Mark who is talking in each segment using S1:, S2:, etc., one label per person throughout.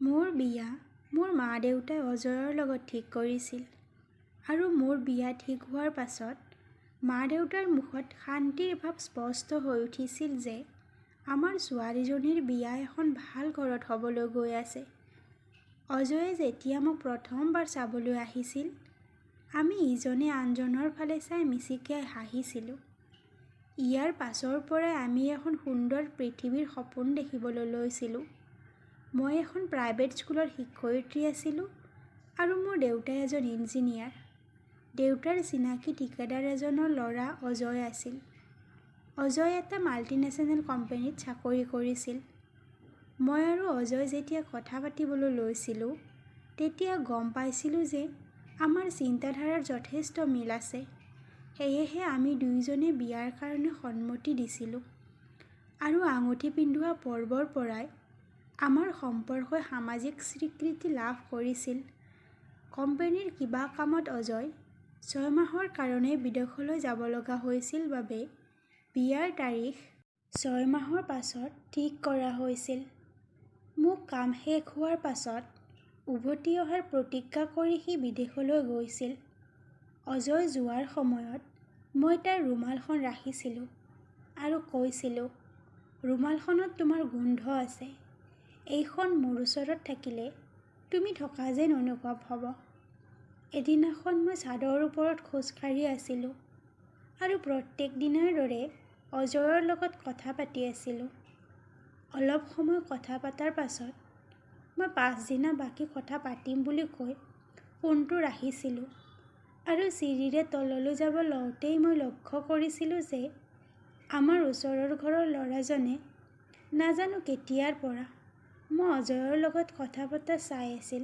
S1: মোৰ বিয়া মোৰ মা দেউতাই অজয়ৰ লগত ঠিক কৰিছিল আৰু মোৰ বিয়া ঠিক হোৱাৰ পাছত মা দেউতাৰ মুখত শান্তিৰ ভাৱ স্পষ্ট হৈ উঠিছিল যে আমাৰ ছোৱালীজনীৰ বিয়া এখন ভাল ঘৰত হ'বলৈ গৈ আছে। অজয়ে যেতিয়া মোক প্ৰথমবাৰ চাবলৈ আহিছিল, আমি ইজনে আনজনৰ ফালে চাই মিচিকিয়াই হাঁহিছিলোঁ। ইয়াৰ পাছৰ পৰাই আমি এখন সুন্দৰ পৃথিৱীৰ সপোন দেখিবলৈ লৈছিলোঁ। মই এখন প্ৰাইভেট স্কুলৰ শিক্ষয়িত্ৰী আছিলোঁ আৰু মোৰ দেউতা এজন ইঞ্জিনিয়াৰ। দেউতাৰ চিনাকি ঠিকাদাৰ এজনৰ ল'ৰা অজয় আছিল। অজয় এটা মাল্টিনেশ্যনেল কোম্পানীত চাকৰি কৰিছিল। মই আৰু অজয় যেতিয়া কথা পাতিবলৈ লৈছিলোঁ, তেতিয়া গম পাইছিলোঁ যে আমাৰ চিন্তাধাৰাৰ যথেষ্ট মিল আছে। সেয়েহে আমি দুয়োজনে বিয়াৰ কাৰণে সন্মতি দিছিলোঁ আৰু আঙুঠি পিন্ধোৱা পৰ্বৰ পৰাই আমাৰ সম্পৰ্কই সামাজিক স্বীকৃতি লাভ কৰিছিল। কোম্পানীৰ কিবা কামত অজয় 6 মাহৰ কাৰণে বিদেশলৈ যাব লগা হৈছিল বাবে বিয়াৰ তাৰিখ 6 মাহৰ পাছত ঠিক কৰা হৈছিল। মোক কাম শেষ হোৱাৰ পাছত উভতি অহাৰ প্ৰতিজ্ঞা কৰি সি বিদেশলৈ গৈছিল। অজয় যোৱাৰ সময়ত মই তাৰ ৰুমালখন ৰাখিছিলোঁ আৰু কৈছিলোঁ, ৰুমালখনত তোমাৰ গোন্ধ আছে। এইখন মোৰ ওচৰত থাকিলে তুমি থকা যেন অনুভৱ হ'ব। এদিনাখন মই ছাদৰ ওপৰত খোজকাঢ়ি আছিলোঁ আৰু প্ৰত্যেক দিনাৰ দৰে অজয়ৰ লগত কথা পাতি আছিলোঁ। অলপ সময় কথা পতাৰ পাছত মই পাছদিনা বাকী কথা পাতিম বুলি কৈ ফোনটো ৰাখিছিলোঁ আৰু চিৰিৰে তললৈ যাব লওঁতেই মই লক্ষ্য কৰিছিলোঁ যে আমাৰ ওচৰৰ ঘৰৰ ল'ৰাজনে নাজানো কেতিয়াৰ পৰা মই অজয়ৰ লগত কথা পতা চাই আছিল।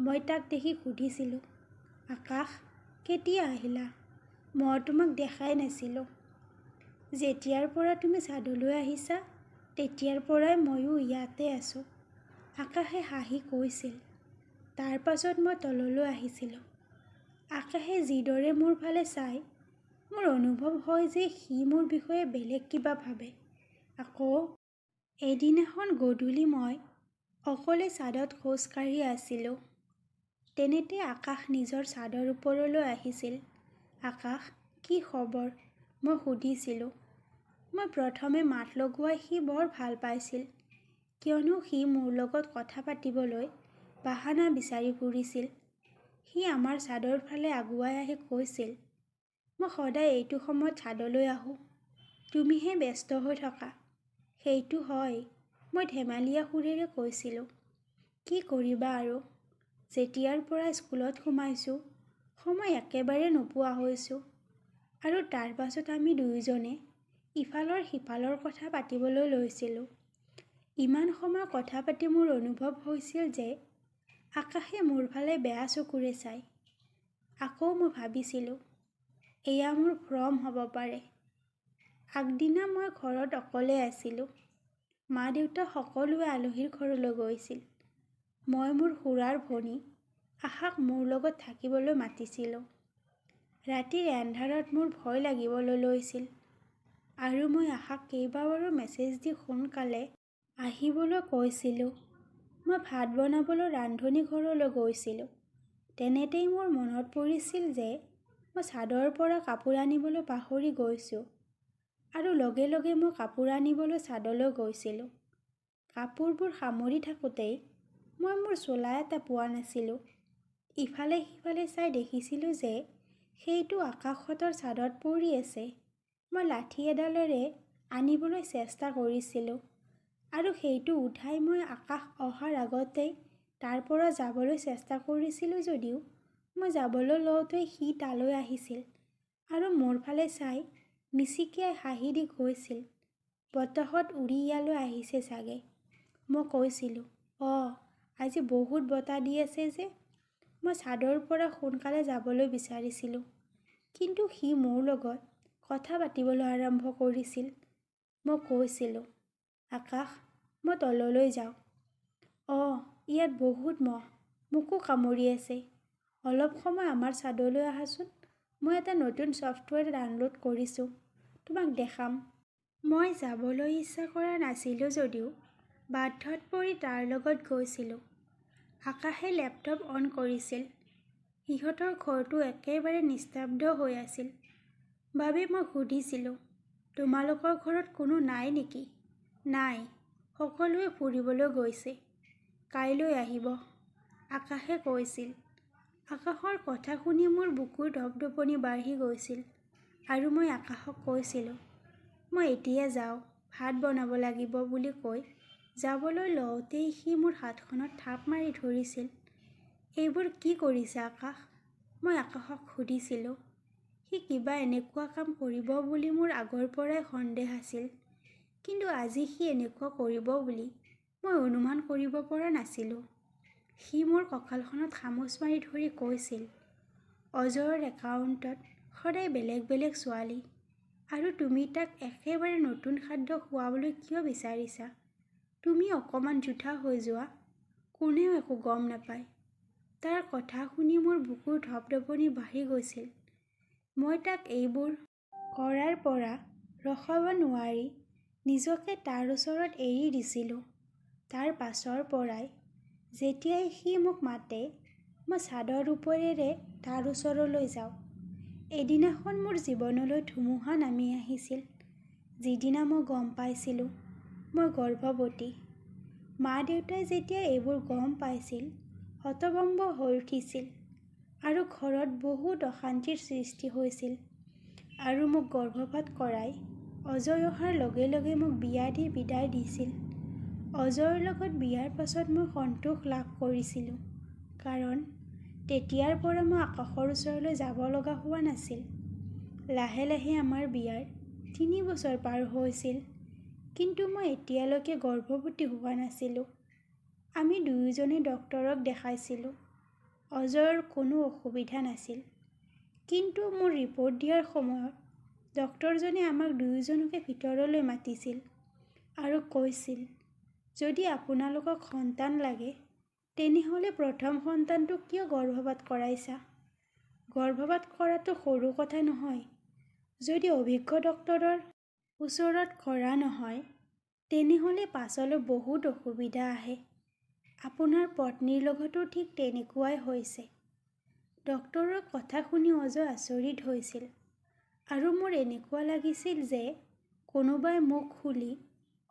S1: মই তাক দেখি সুধিছিলোঁ, আকাশ, কেতিয়া আহিলা? মই তোমাক দেখাই নাছিলোঁ। যেতিয়াৰ পৰা তুমি ছাদলৈ আহিছা, তেতিয়াৰ পৰাই ময়ো ইয়াতে আছোঁ, আকাশে হাঁহি কৈছিল। তাৰ পাছত মই তললৈ আহিছিলোঁ। আকাশে যিদৰে মোৰ ফালে চাই, মোৰ অনুভৱ হয় যে সি মোৰ বিষয়ে বেলেগ কিবা ভাবে। আকৌ এদিনাখন গধূলি মই অকলে ছাদত খোজকাঢ়ি আছিলোঁ। তেনেতে আকাশ নিজৰ ছাদৰ ওপৰলৈ আহিছিল। আকাশ, কি খবৰ? মই সুধিছিলোঁ। মই প্ৰথমে মাত লগোৱাই সি বৰ ভাল পাইছিল, কিয়নো সি মোৰ লগত কথা পাতিবলৈ বাহানা বিচাৰি ফুৰিছিল। সি আমাৰ ছাদৰ ফালে আগুৱাই আহি কৈছিল, মই সদায় এইটো সময়ত ছাদলৈ আহোঁ, তুমিহে ব্যস্ত হৈ থকা। সেইটো হয়, মই ধেমালীয়া সুৰেৰে কৈছিলোঁ। কি কৰিবা আৰু, যেতিয়াৰ পৰা স্কুলত সোমাইছোঁ, সময় একেবাৰে নোপোৱা হৈছোঁ। আৰু তাৰ পাছত আমি দুয়োজনে ইফালৰ সিফালৰ কথা পাতিবলৈ লৈছিলোঁ। ইমান সময় কথা পাতি মোৰ অনুভৱ হৈছিল যে আকাশে মোৰ ফালে বেয়া চকুৰে চায়। আকৌ মই ভাবিছিলোঁ, এয়া মোৰ ভ্ৰম হ'ব পাৰে। আগদিনা মই ঘৰত অকলে আছিলোঁ। মা দেউতা সকলোৱে আলহীৰ ঘৰলৈ গৈছিল। মই মোৰ খুৰাৰ ভনী আশাক মোৰ লগত থাকিবলৈ মাতিছিলোঁ। ৰাতিৰ এন্ধাৰত মোৰ ভয় লাগিবলৈ লৈছিল আৰু মই আশাক কেইবাবাৰো মেছেজ দি সোনকালে আহিবলৈ কৈছিলোঁ। মই ভাত বনাবলৈ ৰান্ধনী ঘৰলৈ গৈছিলোঁ। তেনেতেই মোৰ মনত পৰিছিল যে মই ছাদৰ পৰা কাপোৰ আনিবলৈ পাহৰি গৈছোঁ আৰু লগে লগে মই কাপোৰ আনিবলৈ ছাদলৈ গৈছিলোঁ। কাপোৰবোৰ সামৰি থাকোঁতেই মই মোৰ চোলা এটা পোৱা নাছিলোঁ। ইফালে সিফালে চাই দেখিছিলোঁ যে সেইটো আকাশহঁতৰ ছাদত পৰি আছে। মই লাঠি এডালেৰে আনিবলৈ চেষ্টা কৰিছিলোঁ আৰু সেইটো উঠাই মই আকাশ অহাৰ আগতেই তাৰ পৰা যাবলৈ চেষ্টা কৰিছিলোঁ যদিও মই যাবলৈ লওঁতেই সি তালৈ আহিছিল আৰু মোৰ ফালে চাই মিচিকিয়াই হাঁহি দি কৈছিল, বতাহত উৰি ইয়ালৈ আহিছে চাগে। মই কৈছিলোঁ, আজি বহুত বতাহ দি আছে যে। মই ছাদৰ পৰা সোনকালে যাবলৈ বিচাৰিছিলোঁ, কিন্তু সি মোৰ লগত কথা পাতিবলৈ আৰম্ভ কৰিছিল। মই কৈছিলোঁ, আকাশ, মই তললৈ যাওঁ। ইয়াত বহুত মহ, মোকো কামুৰি আছে। অলপ সময় আমাৰ ছাদলৈ আহাচোন, মই এটা নতুন ছফ্টৱেৰ ডাউনলোড কৰিছোঁ, তোমাক দেখাম। মই যাবলৈ ইচ্ছা কৰা নাছিলোঁ যদিও বাধ্যত পৰি তাৰ লগত গৈছিলোঁ। আকাশে লেপটপ অন কৰিছিল। সিহঁতৰ ঘৰটো একেবাৰে নিস্তব্ধ হৈ আছিল। বাবে মই সুধিছিলোঁ, তোমালোকৰ ঘৰত কোনো নাই নেকি? নাই, সকলোৱে ফুৰিবলৈ গৈছে। কাইলৈ আহিব, আকাশে কৈছিল। আকাশৰ কথা শুনি মোৰ বুকুৰ ধপধপনি বাঢ়ি গৈছিল আৰু মই আকাশক কৈছিলোঁ, মই এতিয়া যাওঁ, ভাত বনাব লাগিব বুলি কৈ যাবলৈ লওঁতেই সি মোৰ হাতখনত থাপ মাৰি ধৰিছিল। এইবোৰ কি কৰিছে আকাশ? মই আকাশক সুধিছিলোঁ। সি কিবা এনেকুৱা কাম কৰিব বুলি মোৰ আগৰ পৰাই সন্দেহ আছিল, কিন্তু আজি সি এনেকুৱা কৰিব বুলি মই অনুমান কৰিব পৰা নাছিলোঁ। সি মোৰ কঁকালখনত খামুচ মাৰি ধৰি কৈছিল, অজয়ৰ একাউণ্টত সদায় বেলেগ বেলেগ ছোৱালী, আৰু তুমি তাক একেবাৰে নতুন খাদ্য খুৱাবলৈ কিয় বিচাৰিছা? তুমি অকণমান জোঠা হৈ যোৱা, কোনেও একো গম নাপায়। তাৰ কথা শুনি মোৰ বুকুৰ ধপধপনি বাঢ়ি গৈছিল। মই তাক এইবোৰ কৰাৰ পৰা ৰখাব নোৱাৰি নিজকে তাৰ ওচৰত এৰি দিছিলোঁ। তাৰ পাছৰ পৰাই যেতিয়াই সি মোক মাতে, মই চাদৰ ওপৰেৰে তাৰ ওচৰলৈ যাওঁ। এদিনাখন মোৰ জীৱনলৈ ধুমুহা নামি আহিছিল, যিদিনা মই গম পাইছিলোঁ মই গৰ্ভৱতী। মা-দেউতাই যেতিয়া এইবোৰ গম পাইছিল, হতভম্ব হৈ উঠিছিল আৰু ঘৰত বহুত অশান্তিৰ সৃষ্টি হৈছিল আৰু মোক গৰ্ভপাত কৰাই অজয় অহাৰ লগে লগে মোক বিয়া দি বিদায় দিছিল। অজয়ৰ লগত বিয়াৰ পাছত মই সন্তোষ লাভ কৰিছিলোঁ, কাৰণ তেতিয়াৰ পৰা মই আকাশৰ ওচৰলৈ যাব লগা হোৱা নাছিল। লাহে লাহে আমাৰ বিয়াৰ 3 বছৰ পাৰ হৈছিল, কিন্তু মই এতিয়ালৈকে গৰ্ভৱতী হোৱা নাছিলোঁ। আমি দুয়োজনে ডক্তৰক দেখাইছিলোঁ। অজয়ৰ কোনো অসুবিধা নাছিল, কিন্তু মোৰ ৰিপৰ্ট দিয়াৰ সময়ত ডক্তৰজনে আমাক দুয়োজনকে ভিতৰলৈ মাতিছিল আৰু কৈছিল, যদি আপোনালোকক সন্তান লাগে, তেনেহ'লে প্ৰথম সন্তানটোক কিয় গৰ্ভপাত কৰাইছা? গৰ্ভপাত কৰাটো সৰু কথা নহয়। যদি অভিজ্ঞ ডক্তৰৰ ওচৰত কৰা নহয়, তেনেহ'লে পাছলৈ বহুত অসুবিধা আহে। আপোনাৰ পত্নীৰ লগতো ঠিক তেনেকুৱাই হৈছে। ডক্তৰৰ কথা শুনি অজয় আচৰিত হৈছিল আৰু মোৰ এনেকুৱা লাগিছিল যে কোনোবাই মুখ খুলি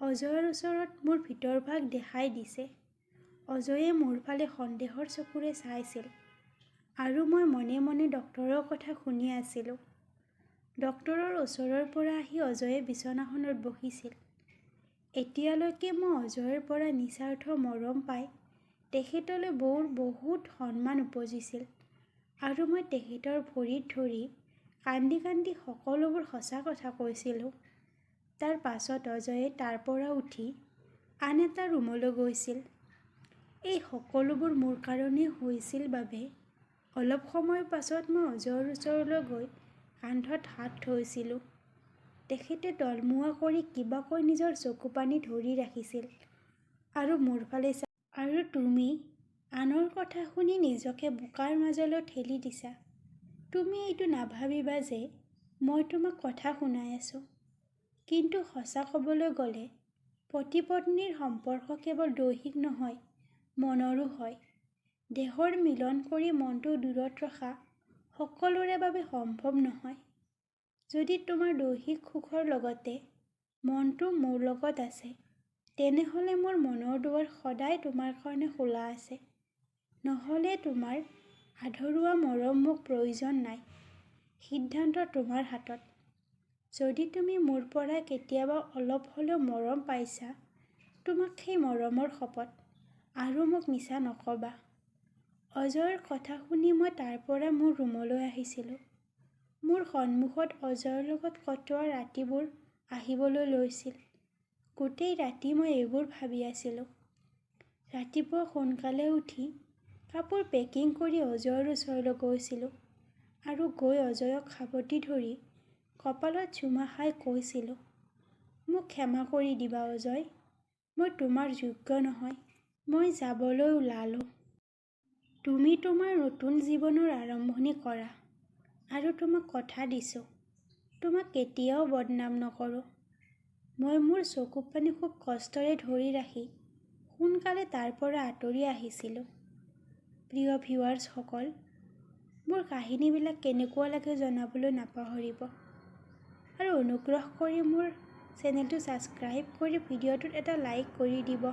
S1: অজয়ৰ ওচৰত মোৰ ভিতৰভাগ দেখাই দিছে। অজয়ে মোৰ ফালে সন্দেহৰ চকুৰে চাইছিল আৰু মই মনে মনে ডক্তৰৰ কথা শুনি আছিলোঁ। ডক্তৰৰ ওচৰৰ পৰা আহি অজয়ে বিচনাখনত বহিছিল। এতিয়ালৈকে মই অজয়ৰ পৰা নিস্বাৰ্থ মৰম পাই তেখেতলৈ বহুত সন্মান উপজিছিল আৰু মই তেখেতৰ ভৰিত ধৰি কান্দি কান্দি সকলোবোৰ সঁচা কথা কৈছিলোঁ। তাৰ পাছত অজয়ে তাৰ পৰা উঠি আন এটা ৰুমলৈ গৈছিল। এই সকলোবোৰ মোৰ কাৰণেই হৈছিল বাবে অলপ সময়ৰ পাছত মই অজয়ৰ ওচৰলৈ গৈ কান্ধত হাত থৈছিলোঁ। তেখেতে তলমুৱা কৰি কিবা কৈ নিজৰ চকু পানী ধৰি ৰাখিছিল আৰু মোৰ ফালে চাই, আৰু তুমি আনৰ কথা শুনি নিজকে বোকাৰ মাজলৈ ঠেলি দিছা। তুমি এইটো নাভাবিবা যে মই তোমাক কথা শুনাই আছোঁ, কিন্তু সঁচা ক'বলৈ গ'লে পতি-পত্নীৰ সম্পৰ্ক কেৱল দৈহিক নহয়, মনৰো হয়। দেহৰ মিলন কৰি মনটো দূৰত ৰখা সকলোৰে বাবে সম্ভৱ নহয়। যদি তোমাৰ দৈহিক সুখৰ লগতে মনটো মোৰ লগত আছে, তেনেহ'লে মোৰ মনৰ দুৱাৰ সদায় তোমাৰ কাৰণে খোলা আছে। নহ'লে তোমাৰ আধৰুৱা মৰম মোক প্ৰয়োজন নাই। সিদ্ধান্ত তোমাৰ হাতত। যদি তুমি মোৰ পৰা কেতিয়াবা অলপ হ'লেও মৰম পাইছা, তোমাক সেই মৰমৰ শপত, আৰু মোক মিছা নক'বা। অজয়ৰ কথা শুনি মই তাৰ পৰা মোৰ ৰুমলৈ আহিছিলোঁ। মোৰ সন্মুখত অজয়ৰ লগত কটোৱা ৰাতিবোৰ আহিবলৈ লৈছিল। গোটেই ৰাতি মই এইবোৰ ভাবি আছিলোঁ। ৰাতিপুৱা সোনকালে উঠি কাপোৰ পেকিং কৰি অজয়ৰ ওচৰলৈ গৈছিলোঁ আৰু গৈ অজয়ক সাৱটি ধৰি কপালত চুমা খাই কৈছিলোঁ, মোক ক্ষমা কৰি দিবা অজয়, মই তোমাৰ যোগ্য নহয়। মই যাবলৈ ওলালোঁ। তুমি তোমাৰ নতুন জীৱনৰ আৰম্ভণি কৰা, আৰু তোমাক কথা দিছোঁ, তোমাক কেতিয়াও বদনাম নকৰোঁ। মই মোৰ চকু পানী খুব কষ্টেৰে ধৰি ৰাখি সোনকালে তাৰ পৰা আঁতৰি আহিছিলোঁ। প্ৰিয় ভিউৱাৰ্ছসকল, মোৰ কাহিনীবিলাক কেনেকুৱা লাগে জনাবলৈ নাপাহৰিব। আৰু অনুগ্ৰহ কৰি মোৰ চেনেলটো ছাবস্ক্ৰাইব কৰি ভিডিঅ'টোত এটা লাইক কৰি দিব।